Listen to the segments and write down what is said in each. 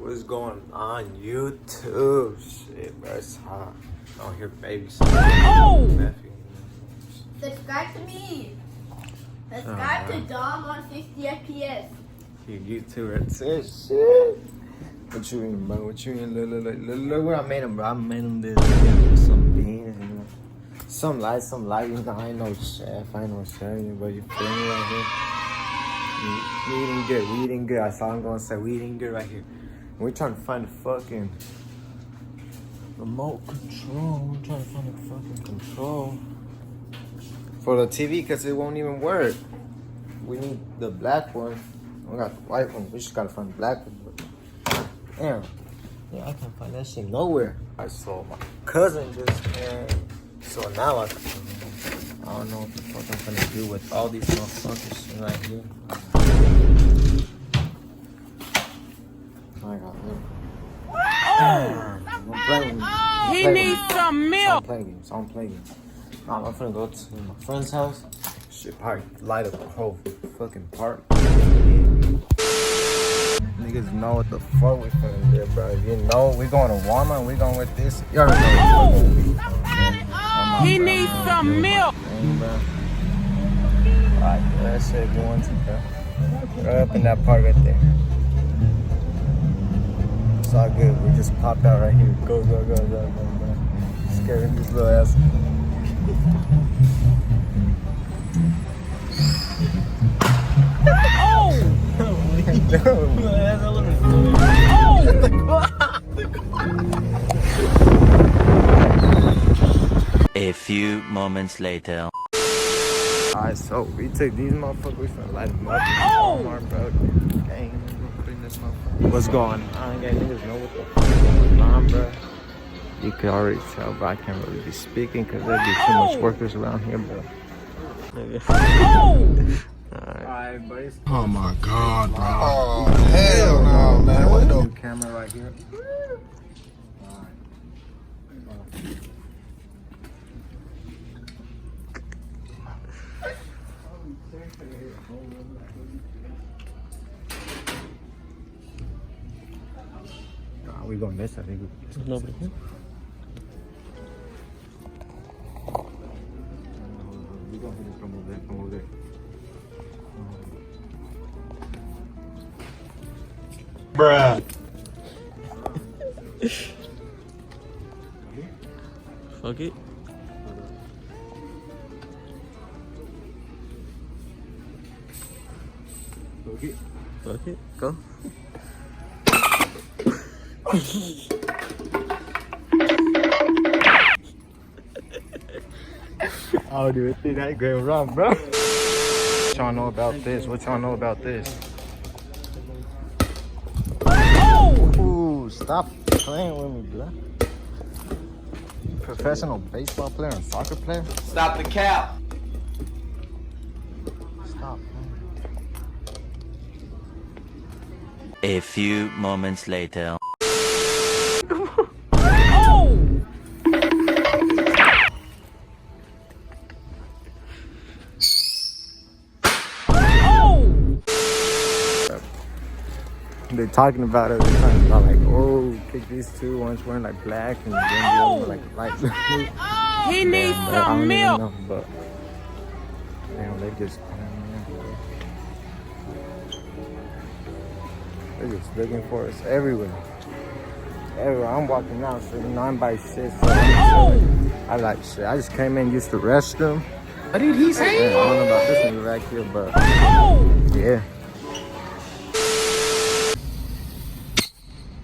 What's going on YouTube? Shit, bro, it's hot. Out here babysitting. Oh! Subscribe to me. Subscribe to Dom on 60 FPS. You YouTuber, that's it. Shit. What you eating, bro? What you eating? Look what I made him, bro. I made him this. Some beans, you know. Some light. You know, I ain't no chef. I ain't no chef, but you feel me right here? We eating good. That's all I'm gonna say. We eating good right here. We're trying to find the fucking remote control. We're trying to find the fucking control for the TV because it won't even work. We need the black one. We got the white one. We just gotta find the black one. Damn. Yeah, I can't find that shit nowhere. I saw my cousin just came. So now I don't know what the fuck I'm gonna do with all these motherfuckers right here. I got it. He needs some milk. I don't play games. I'm finna go to my friend's house. Shit, probably light up the whole fucking park. Niggas know what the fuck we finna do, bro. You know, we going to Wallmart. We going with this. You already know what the fuck He needs some milk. Alright, that shit going to go. Right up in that part right there. It's all good. We just popped out right here. Go. Scaring these little ass. Oh! A few moments later. Alright, so we took these motherfuckers, we finna light them up. Wallmart, bro. Gang, clean this motherfucker. What's going on, gang? Niggas know what the fuck is going on, bro. You can already tell, but I can't really be speaking because there'd be too much workers around here, bro. Alright, buddy. Oh my god, bro. Oh, hell no, man. What the camera right here. We gonna miss it. I think nobody here. We gonna come over there. bruh. Fuck it. Fuck it. Go. I don't even think that going wrong, bro. What y'all know about this? Ooh, stop playing with me, bro. Professional baseball player and soccer player? Stop the cap. Stop, man. A few moments later. They're talking about it. They're talking about like, oh, pick these two. One's wearing like black and then the other one like light blue. He needs some milk. Know, but damn, they just they're just looking for us everywhere. I'm walking out, so you know I'm by shit. So I like shit. I just came in, used the restroom. What did he say? I don't know about this nigga right here, but yeah.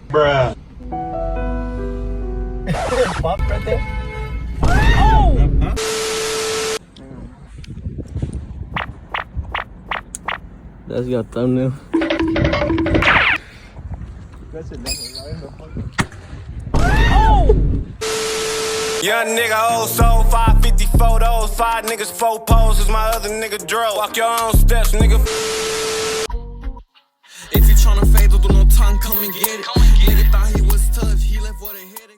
Bruh. Pop right there. That's your thumbnail. Young nigga, old soul, 550 photos, 5 niggas, 4 poses, my other nigga drove. Walk your own steps, nigga. If you tryna fade, don't no time, come and get it. Nigga thought he was tough, he left with a headache.